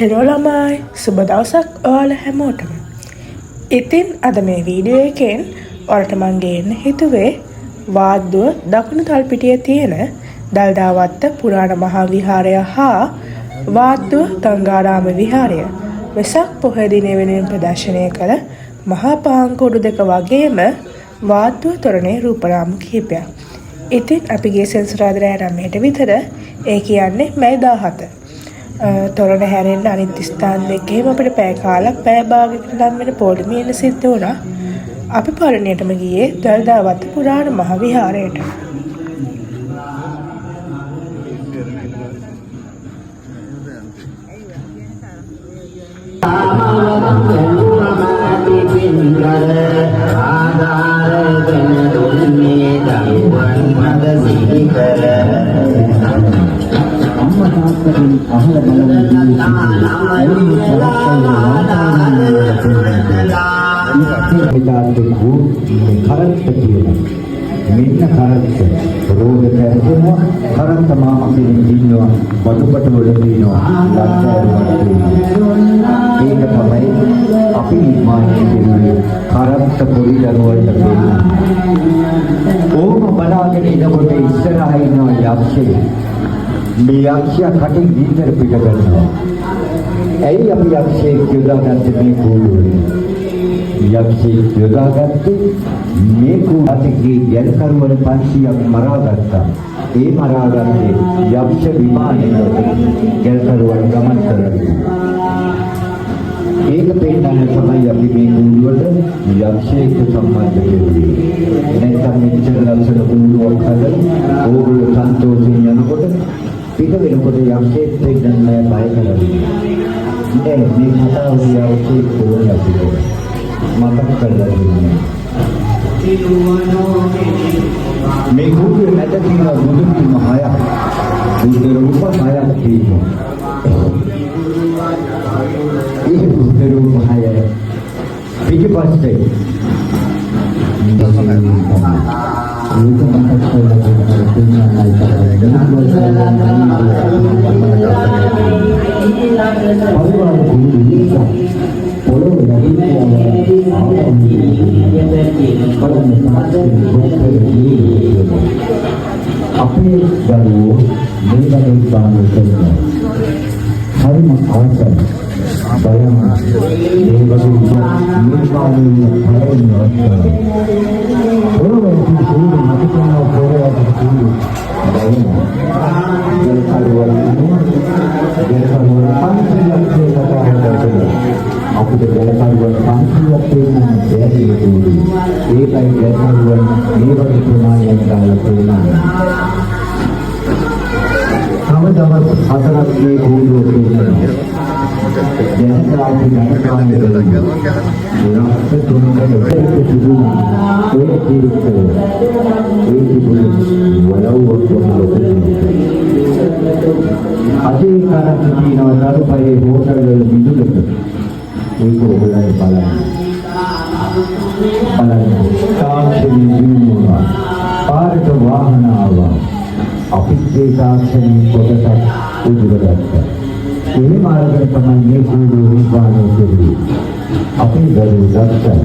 Hello ළමයි සුබ දවසක් ඔයාලා හැමෝටම. ඉතින් අද මේ වීඩියෝ එකෙන් ඔයාලට මම ගේන්න හිතුවේ වාද්දුව දකුණු තල්පිටියේ තියෙන දල්දාවත්ත පුරාණ මහා විහාරය හා වාද්දුව ගංගාරාම විහාරය වෙසක් පොහොය දිනය වෙනුවෙන් ප්‍රදර්ශනය කළ මහා පාංකුඩු දෙක වගේම වාද්දුව තොරණේ රූපරාමු කිහිපයක්. ඉතින් අපි ගිය සෙන්සුරාදා රෑ 9ට විතර ඒ කියන්නේ මැයි 17. තොරණ හැරෙන්න අනිත් ස්ථාන දෙකේම අපිට පැය කාලක් පැය භාගයකට නම් වෙන පොලිමේ ඉන්න සිද්ධ වුණා. අපි පළණියටම ගියේ දල්දාවත්ත පුරාණ මහා විහාරයට. මෙන්න කරත් රෝද කැරෙනවා කරත් මාම කෙනෙක් ඉන්නවා වදුපට වල දිනවා ඒක තමයි අපි නිර්මාණය කරන්නේ කරත් පොඩි දරුවන්ට දෙන්නේ ඕම බලාගෙන ඉනකොට ඉස්සරහා ඉන්නවා යක්ෂයෙක් මේ යක්ෂයා කටින් දීතර පිට කරනවා ඇයි අපි යක්ෂයෙක් යොදාගත්තේ මේ කෝළුවේ යක්ෂයෙක් යොදාගත්තේ මේ කුඩාටි ගැල්කරුවල 500ක් මරාගත්තා. ඒ මරාගත්තේ යක්ෂ විමානයේ ගැල්කරුවල ගමන් කරන්නේ. ඒක පෙන්නන්න තමයි අපි මේ කුඩුවට යක්ෂයෙක් සම්බන්ධ කෙරුවේ. නැත්නම් මෙච්චර ලස්සන කුඩුවක් හදලා ඕගොල්ලෝ සන්තෝෂයෙන් යනකොට පිට වෙනකොට යක්ෂයෙක් දෙන්න බය කරන්නේ. මේ කතාව යක්ෂයෙක් කොහොමද මතක කරලා දෙන්නේ. මේ කුඩුවේ නැද තියෙන බුදු පිළිම හයක් බුදු රූප හයක් තියෙනවා. ඒ බුදු රූප හය පිටිපස්සේ අපේ දරුවෝ මේ වගේ බාන කරනවා. හරිම අවශ්‍යයි. බලන්න මේ වගේ නිර්මාණය කරනවා. ඕනෑම කෙනෙකුට මතකනවා පොරවට තියෙනවා. අපිට ජලකරුවන් 500ක් තියෙනවා ඒකයි ජලකරුවන් මේ වගේ ප්‍රමාණයක් දාලා තියෙනවා. තව දවස් 4ක් මේ කෝඩුව තියෙනවා. දැන් අපි ගණකාන්නේ බලන්න. රාත්‍රී 3කට තිබුණා. ඒ තිබුණේ වලව්වක් වගේ. අදේ කාලේ තියෙනවා දරුපයේ හෝටල් වල බිඳුලක. ඒක ඔයගොල්ලෝ බලන්න. තාක්ෂණික දිනුවා. පාරට වාහන ආවා. අපිත් ඒ තාක්ෂණික කොටසක් උදුරගත්තා. ඒ මාර්ගය තමයි මේ කෝඩුව නිර්මාණය කෙරුවේ. අපේ දරුවෝ දැක්කා.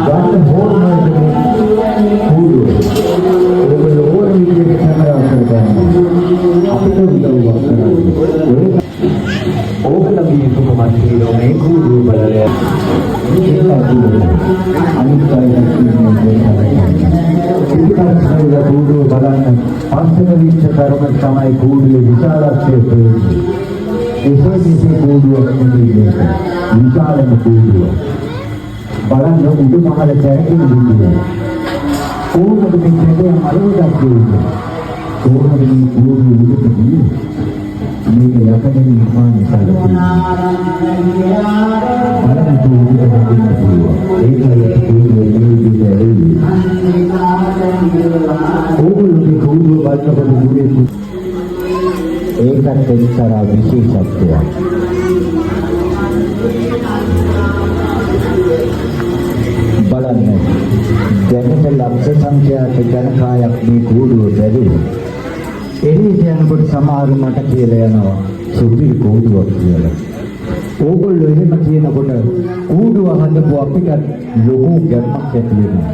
ගන්න හොරනෝනේ කෝඩුව. ඔයගොල්ලෝ ඕන විදිහට කැමරා කරගන්න. අපිට උදව්වක් කරන්න. ඕගොල්ලෝගේ සුපමත් හීරෝ මේ කෝඩුව බලලා අනිත් අයත් ඉතින් කෝඩුව බලන්න පස්සක විච්ච කර්ම තමයි කෝඩුවේ විශාලත්වය තියෙන්නේ. එසේ මෙසේ කෝඩුවක් නෙමෙයි විශාලම කෝඩුව. බලන්න උඩු මහල කැරකෙන විදිය. කොහොමද මේ කැරේ අලුවක් දෙන්නේ? කොහොමද මේ කෝඩුව උඩට ගියේ? මේක යකඩේ නිර්මාණය කරලා බලන්න කෝඩුව ඒකයි කෝඩුවේ නිර්මාණය. ඕගොල්ලෝ කෝඩුව බලනකොට මුලේ ඒකත් එක්තරා විශේෂත්වයක්. බලන්න දැනට ලක්ෂ සංඛ්‍යාත ජනකායක් මේ කෝඩුව බැලුවේ. එළියට යනකොට සමහර මට කියලා යනවා සුපිරි කෝඩුවක් කියලා. ඕගොල්ලෝ එහෙම කියනකොට කූඩුව හදපු අපිට ලොකු ගැම්මක් ඇති වෙනවා.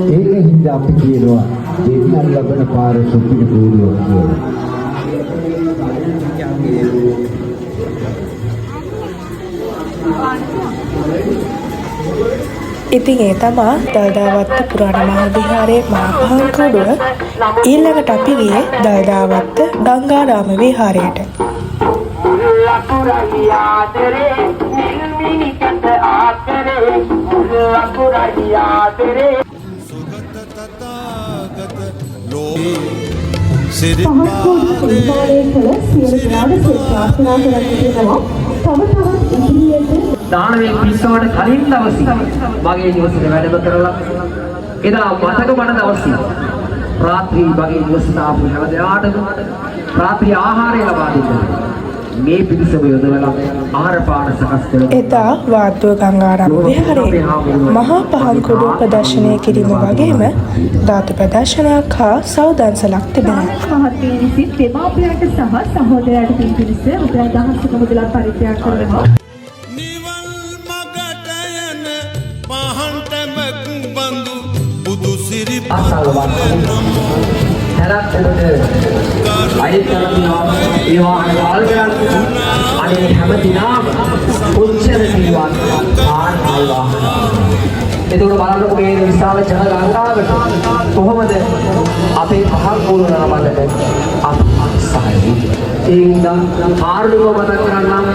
ඒකින්ද අපි කියනවා දෙන්නන් ලබන පාර සුපිරි කූඩුවක් කියලා. ඉතින් ඒ තමා දළදාවත්ත පුරාණ මහා විහාරයේ මහා පහන්කඩුව. ඊළඟට අපි ගියේ දළදාවත්ත ගංගාරාම විහාරයට. දානමය පිස්සවට කලින් දවසේ මගේ නිවසේට වැඩම කරලා එදා මතක වන දවසේ රාත්‍රී මගේ නිවසට ආපු හැම දෙනාටම රාත්‍රී ආහාරය ලබා දෙන්න මේ පිරිසම යොදවලා ආහාර පාන සකස් කරලා එදා වාද්දුව ගංගාරාම විහාරයේ මහා පහන්කුඩුව ප්‍රදර්ශනය කිරීම වගේම ධාතු ප්‍රදර්ශනයක් හා සෞදන්සලක් තිබෙනවා. මහත්මිය විසින් දෙමාපියන්ට සහ සහෝදරයාට පින් පිණිස රුපියල් 1000ක මුදලක් පරිත්‍යාග කරනවා. හැරක් උඩට අයිත් කරනවා ඒ වාහන කාල් කරන්නේ අනේ හැමතිනාම උච්චර කිව්වත් ආන්හල් වාහන එතකොට බලන්නකො මේ විශාල ජන ගංගාවට කොහොමද අපේ පහන් කෝලන නමකට අපසහයි ඒ ඉඳන් ආර්ඩුව මතක් කරන්නම්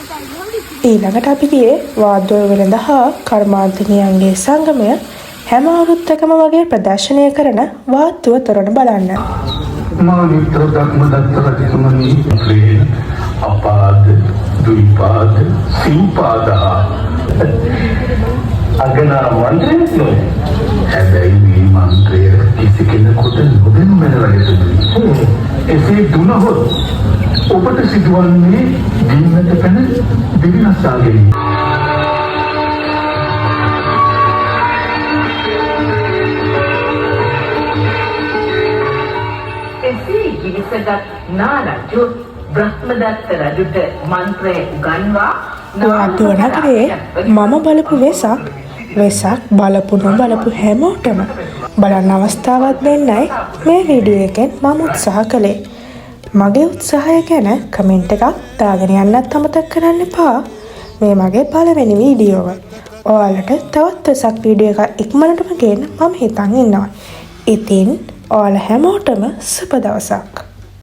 ඊළඟට අපි ගියේ වාද්‍ය වෙළඳ හා කර්මාන්තනියන්ගේ සංගමය හැම අවුරුද්දකම වගේ ප්‍රදර්ශනය කරන වාද්‍යව තොරණ බලන්න. මානිත්‍ර ධර්මදත්ත රජතුමනි ප්‍රේ අපාද දුයිපාද සිව්පාදා අගනා මන්ත්‍රය හැබැයි මේ මන්ත්‍රය කිසි කෙනෙකුට නොදෙනු මැනවලට එසේ දුනහොත් ඔබට සිදුවන්නේ දීනට පැන දිවිනසා ගැනීම. එසේ ගිවිසගත් නාරජු බ්‍රහ්මදත්ත රජුට මන්ත්‍රය උගන්වා වාද්‍ය නගරේ මම බලපු වෙසක් බලපු නොබලපු හැමෝටම බලන්න අවස්ථාවක් දෙන්නයි මේ වීඩියෝ එකෙන් මම උත්සාහ කළේ. මගේ උත්සාහය ගැන කමෙන්ට් එකක් දාගෙන යන්නත් අමතක කරන්න එපා. මේ මගේ පළවෙනි වීඩියෝව. ඔයාලට තවත් වෙසක් වීඩියෝ එකක් ඉක්මනටම ගේන්න මම හිතන් ඉන්නවා. ඉතින් ඔයාලා හැමෝටම සුබ දවසක්.